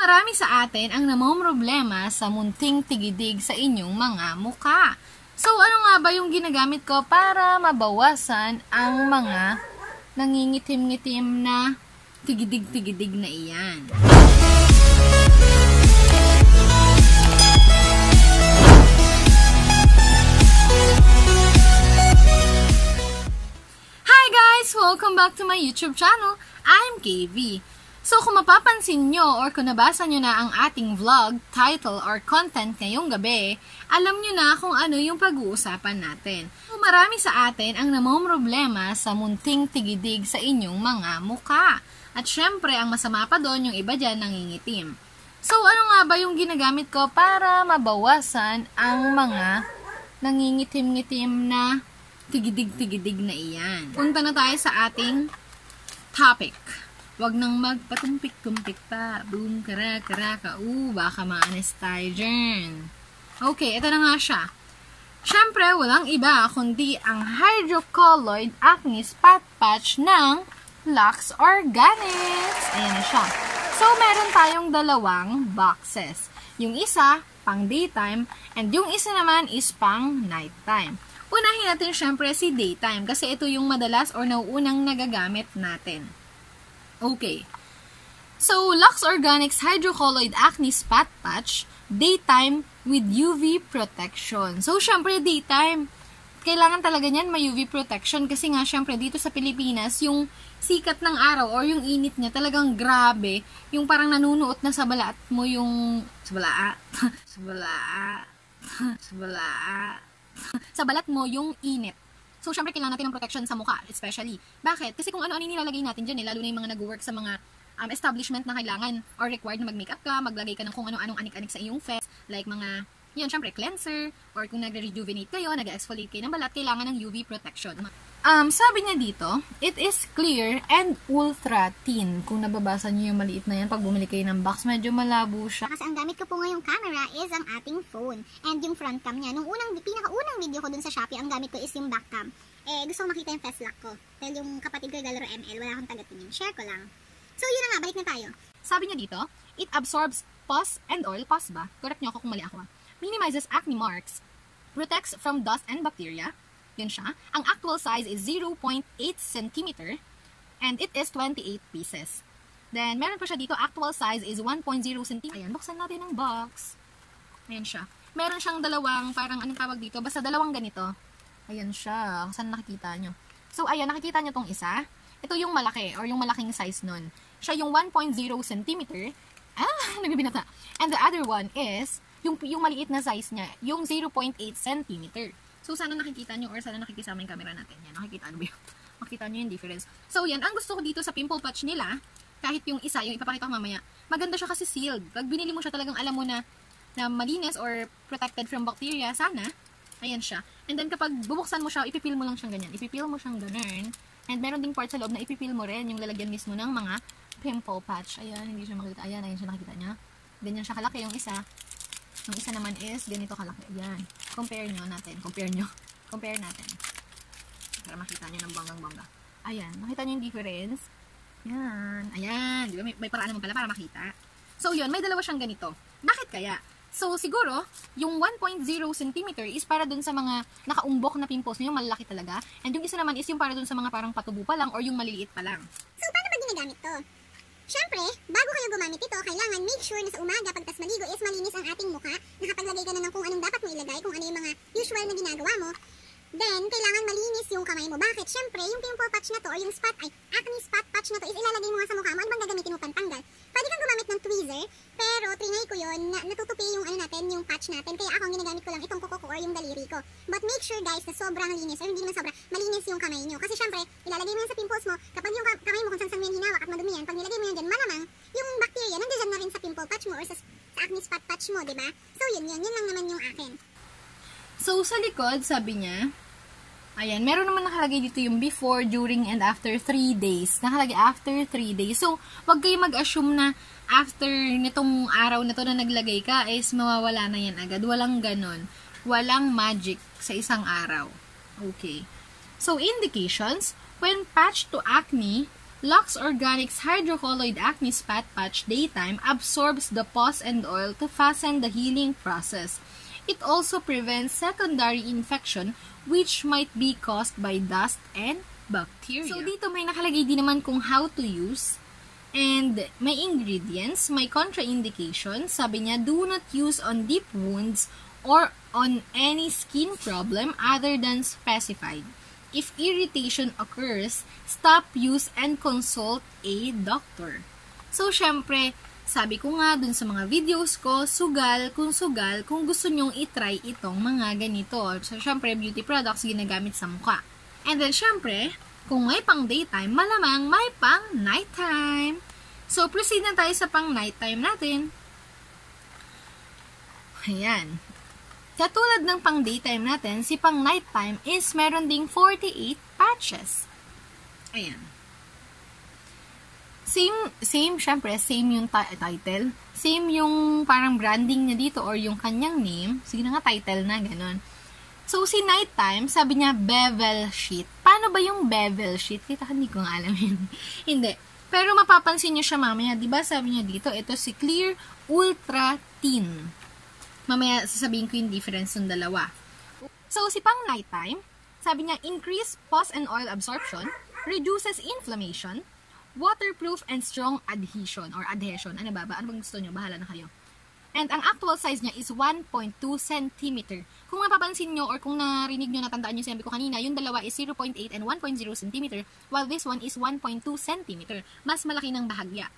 marami sa atin ang namomroblema sa munting tigidig sa inyong mga muka. So, ano nga ba yung ginagamit ko para mabawasan ang mga nangingitim-ngitim na tigidig-tigidig na iyan? Hi guys! Welcome back to my YouTube channel. I'm KV. So, kung mapapansin nyo or kung nabasa nyo na ang ating vlog, title, or content ngayong gabi, alam nyo na kung ano yung pag-uusapan natin. So, marami sa atin ang namomroblema sa munting tigidig sa inyong mga muka. At syempre, ang masama pa doon, yung iba dyan nangingitim. So, ano nga ba yung ginagamit ko para mabawasan ang mga nangingitim-ngitim na tigidig-tigidig na iyan? Punta na tayo sa ating topic. Wag nang magpatumpik-tumpik pa. Boom, kara-kara-ka. Baka maanis tayo dyan. Okay, ito na nga siya. Siyempre, walang iba kundi ang hydrocolloid acne spot patch ng Lux Organics. Ayan na siya. So, meron tayong dalawang boxes. Yung isa, pang daytime, and yung isa naman is pang nighttime. Unahin natin siyempre si daytime kasi ito yung madalas or nauunang nagagamit natin. Okay. So, Lux Organics Hydrocolloid Acne Spot Patch, daytime with UV protection. So, syempre, daytime, kailangan talaga niyan may UV protection kasi nga, syempre, dito sa Pilipinas, yung sikat ng araw or yung init niya talagang grabe. Yung parang nanunuot na sa balat mo yung... Sa balat mo yung init. So, syempre, kailangan natin ng protection sa mukha, especially. Bakit? Kasi kung ano-ano nilalagay natin dyan, lalo na yung mga nag-work sa mga establishment na kailangan or required na mag-makeup ka, maglagay ka ng kung ano-anong anik-anik sa iyong face, like mga, yun, syempre, cleanser, or kung nagre-rejuvenate kayo, nag-exfoliate kayo ng balat, kailangan ng UV protection. Sabi niya dito, it is clear and ultra thin. Kung nababasa niyo yung maliit na yan, pag bumili kayo ng box, medyo malabo siya. Kasi ang gamit ko po ngayong camera is ang ating phone. And yung front cam niya, nung pinaka-unang video ko dun sa Shopee, ang gamit ko is yung back cam. Gusto ko makita yung face lock ko. Dahil yung kapatid ko naglalaro ML, wala akong tagatingin. Share ko lang. So, yun na nga, balik na tayo. Sabi niya dito, it absorbs pus and oil. Pus ba? Correct niyo ako kung mali ako. Minimizes acne marks, protects from dust and bacteria. Yun siya. Ang actual size is 0.8 cm and it is 28 pieces. Then, meron pa siya dito, actual size is 1.0 cm. Ayan, buksan natin ang box. Ayan siya. Meron siyang dalawang, parang anong tawag dito? Basta dalawang ganito. Ayan siya. Saan nakikita nyo? So, ayan, nakikita nyo tong isa. Ito yung malaki or yung malaking size nun. Siya yung 1.0 cm. Nagbibinata. And the other one is, yung maliit na size niya, yung 0.8 cm. So, sana nakikita nyo or sana nakikisama yung camera natin. Yan, nakikita nyo ba yun? Makita nyo yung difference. So, yan. Ang gusto ko dito sa pimple patch nila, kahit yung isa, yung ipapakita ko mamaya, maganda siya kasi sealed. Pag binili mo siya talagang alam mo na malinis or protected from bacteria, sana. Ayan siya. And then, kapag bubuksan mo siya, ipipil mo lang siyang ganyan. Ipipil mo siyang ganun. And meron ding part sa loob na ipipil mo rin yung lalagyan mismo ng mga pimple patch. Ayan, hindi siya makikita. Ayan siya nakikita niya. Ganyan siya kalaki yung isa. Yung isa naman is ganito kalaki. Ayan. Compare natin. Para makita nyo ng banggang-bangga. Ayan. Makita nyo yung difference. Ayan. Di ba? May paraan naman pala para makita. So, yun. May dalawa siyang ganito. Bakit kaya? So, siguro, yung 1.0 cm is para dun sa mga nakaumbok na pimples nyo, yung malalaki talaga. And yung isa naman is yung para dun sa mga parang patubo pa lang or yung maliliit pa lang. So, paano ba ginagamit to? Siyempre, bago kayo gumamit ito, kailangan make sure na sa umaga pagtas maligo is malinis ang ating mukha. Nakapaglagay ka na ng kung anong dapat mo ilagay, kung ano yung mga usual na ginagawa mo. Then, kailangan malinis yung kamay mo. Bakit? Siyempre, yung pimple patch na to or yung acne spot patch na to is ilalagay mo nga sa mukha mo. Ano bang gagamitin mo pantanggal? Pwede kang gumamit ng tweezer, pero trinay ko yun, natutupi yung yung patch natin. Kaya ako, ginagamit ko lang itong kuko ko or yung daliri ko. But make sure guys na sobrang linis, or hindi naman sobra, malinis yung kamay nyo. Kasi syempre, ilalagay mo yan sa pimples mo, kapag yung kamay mo kung saan mo yan hinawak at madumi yan, pag nilagay mo yan dyan, malamang yung bacteria nandiyan na rin sa pimple patch mo or sa acne spot patch mo, diba? So yun lang naman yung akin. So, sa likod, sabi niya, ayan, meron naman nakalagay dito yung before, during, and after 3 days. Nakalagay after 3 days. So, wag kayo mag-assume na after nitong araw na to na naglagay ka, is mawawala na yan agad. Walang ganon. Walang magic sa isang araw. Okay. So, indications, when patched to acne, Lux Organics Hydrocolloid Acne Spot Patch Daytime absorbs the pus and oil to fasten the healing process. It also prevents secondary infection which might be caused by dust and bacteria. So, dito may nakalagay din naman kung how to use. And may ingredients, may contraindications. Sabi niya, do not use on deep wounds or on any skin problem other than specified. If irritation occurs, stop use and consult a doctor. So, syempre, sabi ko nga dun sa mga videos ko, sugal, kung gusto nyong itry itong mga ganito. So, syempre, beauty products ginagamit sa mukha. And then, syempre, kung may pang daytime, malamang may pang nighttime. So, proceed na tayo sa pang nighttime natin. Ayan. Katulad ng pang daytime natin, si pang nighttime is meron ding 48 patches. Ayan. Syempre, same yung title. Same yung parang branding niya dito or yung kanyang name. Sige na nga, title na, ganun. So, si nighttime, sabi niya, bevel sheet. Paano ba yung bevel sheet? Kita hindi ko nga alam yun. Hindi. Pero mapapansin niyo siya mamaya, diba sabi niya dito, ito si Clear Ultra Thin. Mamaya sasabihin ko yung difference ng dalawa. So, si pang nighttime, sabi niya, increase pus and oil absorption, reduces inflammation, waterproof and strong adhesion or adhesion. Ano ba? Ano bang gusto nyo? Bahala na kayo. And ang actual size niya is 1.2 cm. Kung mapapansin nyo or kung narinig nyo, natandaan nyo sinabi ko kanina, yung dalawa is 0.8 and 1.0 cm, while this one is 1.2 cm. Mas malaki ng bahagya.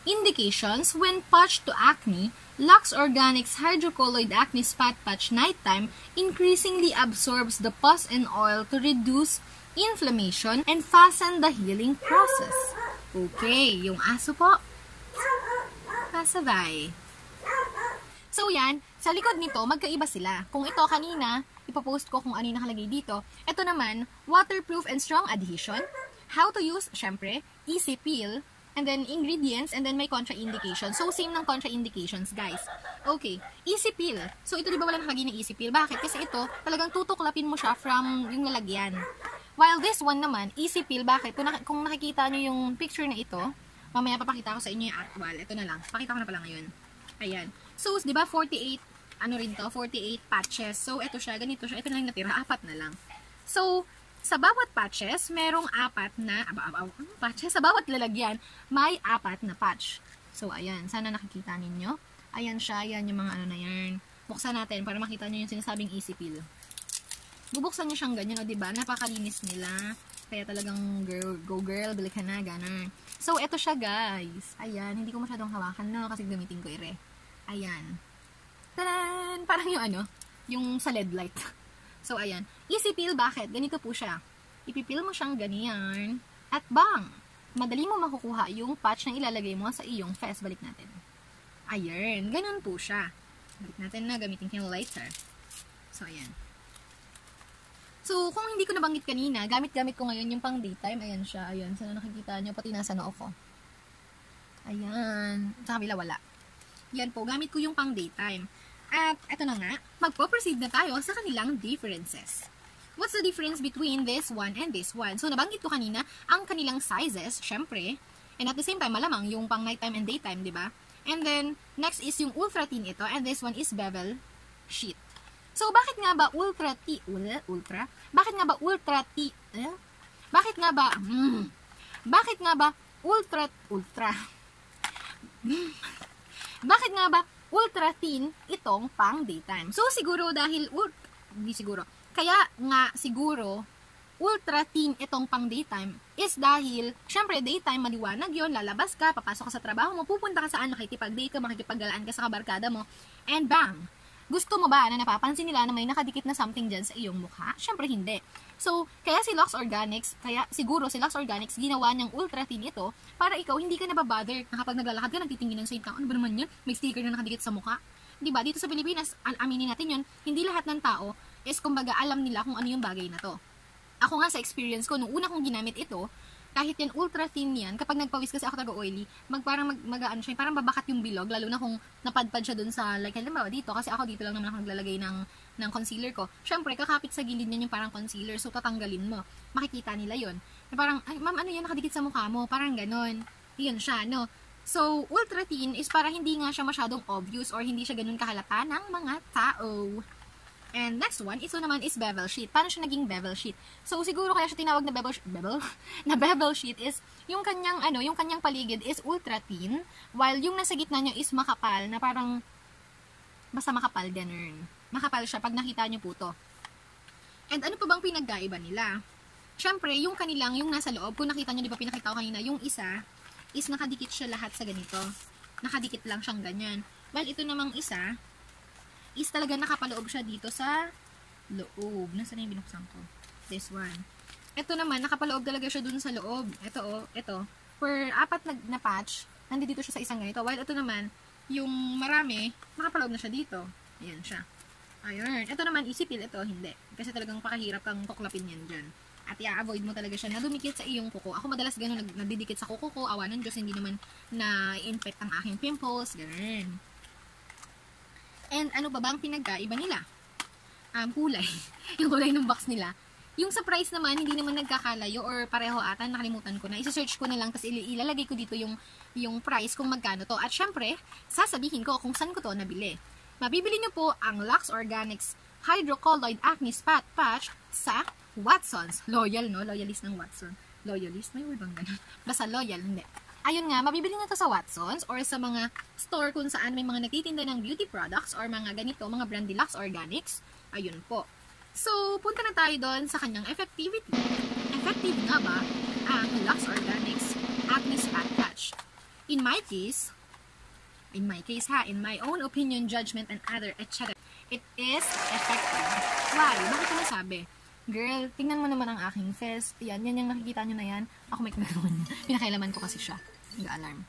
Indications, when patched to acne, Lux Organics Hydrocolloid Acne Spot Patch Nighttime increasingly absorbs the pus and oil to reduce inflammation and fasten the healing process. Okay, yung aso po, kasabay. So yan, sa likod nito, magkaiba sila. Kung ito kanina, ipopost ko kung ano yung nakalagay dito. Ito naman, waterproof and strong adhesion. How to use, syempre, easy peel, and then ingredients, and then may contraindications. So, same ng contraindications, guys. Okay, easy peel. So, ito di ba wala nakalagay ng easy peel? Bakit? Kasi ito, talagang tutuklapin mo siya from yung lalagyan. While this one naman, easy peel, bakit? Kung nakikita nyo yung picture na ito, mamaya papakita ko sa inyo yung actual. Ito na lang. Pakita ko na pala ngayon. Ayan. So, di ba 48, ano rin to? 48 patches. So, ito siya, ganito siya. Ito na lang natira, 4 na lang. So, sa bawat patches, merong 4 na, patches, sa bawat lalagyan, may 4 na patch. So, ayan. Sana nakikita ninyo. Ayan siya, ayan yung mga ano na yan. Buksan natin para makita nyo yung sinasabing easy peel. Bubuksan nyo siyang ganyan, o diba? Napakalinis nila. Kaya talagang go girl, bili ka na, gana. So, eto siya, guys. Ayan, hindi ko masyadong hawakan, no? Kasi gamitin ko ire. Ayan. Tadan! Parang yung ano, yung sa LED light. So, ayan. Easy peel, bakit? Ganito po siya. Ipipil mo siyang ganyan. At bang! Madali mo makukuha yung patch na ilalagay mo sa iyong face. Balik natin. Ayan. Ganun po siya. Balik natin na. Gamitin ko yung lighter. So, ayan. So, kung hindi ko nabanggit kanina, gamit-gamit ko ngayon yung pang daytime. Ayan siya. Ayan. Sana nakikita nyo. Pati nasa noo ko. Ayan. Sa kabila, wala. Yan po. Gamit ko yung pang daytime. At, eto na nga. Magpo-proceed na tayo sa kanilang differences. What's the difference between this one and this one? So, nabanggit ko kanina, ang kanilang sizes, syempre. And at the same time, malamang yung pang nighttime and daytime, di ba? And then, next is yung ultra thin ito. And this one is bevel sheet. So, bakit nga ba ultra? Bakit nga ba ultra? Bakit nga ba Bakit nga ba ultra thin itong pang daytime? So, siguro dahil, kaya nga siguro, ultra thin itong pang daytime is dahil, syempre, daytime, maliwanag yon, lalabas ka, papasok ka sa trabaho mo, pupunta ka saan, makikipag-date ka, makikipaggalaan ka sa kabarkada mo, and bang! Gusto mo ba na napapansin nila na may nakadikit na something dyan sa iyong mukha? Syempre, hindi. So, kaya si Lux Organics, ginawa niyang ultra thin ito para ikaw hindi ka nababother na kapag naglalakad ka, nagtitingin ng side ka, ano ba naman yun? May sticker na nakadikit sa mukha. Diba? Dito sa Pilipinas, aminin natin yun, hindi lahat ng tao is kumbaga alam nila kung ano yung bagay na to. Ako nga sa experience ko, nung una kong ginamit ito, kahit yan ultra thin yan, kapag nagpawis kasi ako taga-oily, parang mag-ano siya, parang babakat yung bilog, lalo na kung napadpad siya dun sa, like, halimbawa dito, kasi ako dito lang naman ako naglalagay ng concealer ko. Syempre, kakapit sa gilid niyan yung parang concealer, so tatanggalin mo. Makikita nila yon. Parang, ay, ma'am, ano yan, nakadikit sa mukha mo, parang ganon. Yun siya, no? So, ultra thin is para hindi nga siya masyadong obvious or hindi siya ganun kahalata ng mga tao. And next one, ito naman is bevel sheet. Paano siya naging bevel sheet? So, siguro kaya siya tinawag na bevel sheet is yung kanyang, yung kanyang paligid is ultra thin, while yung nasa gitna niya is makapal, na parang, basta makapal, ganun. Makapal siya pag nakita niyo po to. And ano pa bang pinagkaiba nila? Siyempre, yung kanilang, yung nasa loob, kung nakita niyo, di ba pinakita ko kanina, yung isa is nakadikit siya lahat sa ganito. Nakadikit lang siyang ganyan. While ito namang isa, is talaga nakapaloob siya dito sa loob. Nasaan na yung binuksan ko? This one. Ito naman, nakapaloob talaga siya dun sa loob. Ito, ito. Per 4 na patch, nandito siya sa isang ganito. While ito naman, yung marami, nakapaloob na siya dito. Ayan siya. Ayun. Ito naman, isipil. Ito, hindi. Kasi talagang pakahirap kang tuklapin yan dyan. At i-avoid mo talaga siya na dumikit sa iyong kuko. Ako madalas gano'n, nadidikit sa kuko ko. Awa ng Diyos, hindi naman na-infect ang aking pimples. Ganun. And ano ba ang pinagkaiba nila? Kulay. Yung kulay ng box nila. Yung sa price naman, hindi naman nagkakalayo or pareho ata, nakalimutan ko na. Isa-search ko na lang, tapos ilalagay ko dito yung price kung magkano to. At syempre, sasabihin ko kung saan ko to nabili. Mabibili nyo po ang Lux Organics Hydrocolloid Acne Spot Patch sa Watsons. Loyal, no? Loyalist ng Watson. Loyalist? May ibang ganun. Basta loyal, hindi. Ayun nga, mabibili nyo to sa Watsons or sa mga store kung saan may mga nagtitinda ng beauty products or mga ganito, mga brand Lux Organics. Ayun po. So, punta na tayo doon sa kanyang effectivity. Effective nga ba ang Lux Organics Acne Spot Patch? In my case ha, in my own opinion, judgment, and other, etc., it is effective. Why? Bakit ko nasabi? Girl, tingnan mo naman ang aking face. Yan yung nakikita nyo na yan. Ako may kinagawa niya. Pinakailaman ko kasi siya. Nag-alarm.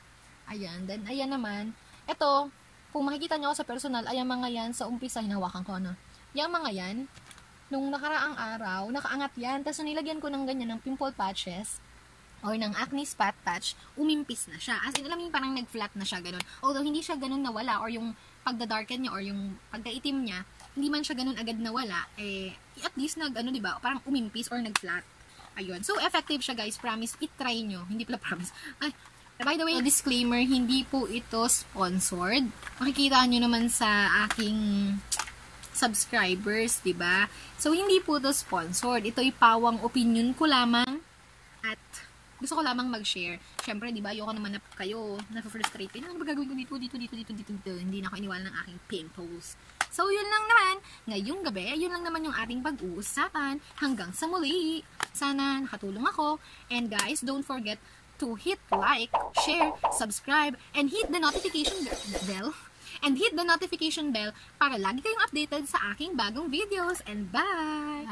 Ayan. Then, ayan naman. Ito, kung makikita nyo ako sa personal, ayan mga yan, sa umpisa, hinawakan ko, ano. Yung mga yan, nung nakaraang araw, nakaangat yan, tapos nilagyan ko ng ganyan, ng pimple patches, or ng acne spot patch, umimpis na siya. As in, alam mo, parang nag-flat na siya, ganun. Although, hindi siya ganun nawala, or yung pagda-darken niya, or yung pagkaitim niya, hindi man siya ganun agad nawala, at least diba, parang umimpis or nag-flat. Ayun. So, effective siya, guys. Promise, i-try nyo. Hindi pala promise. Ay, by the way, disclaimer, hindi po ito sponsored. Makikita nyo naman sa aking subscribers, diba? So, hindi po ito sponsored. Ito'y pawang opinion ko lamang at gusto ko lamang mag-share. Siyempre, diba, ayoko naman na kayo na-frustrate. Ano ba gagawin ko dito? Hindi na ako iniwala ng aking pimples. So, yun lang naman. Ngayong gabi, yun lang naman yung ating pag-uusapan. Hanggang sa muli. Sana nakatulong ako. And guys, don't forget to hit like, share, subscribe, and hit the notification bell. Para lagi kayong updated sa aking bagong videos. And bye!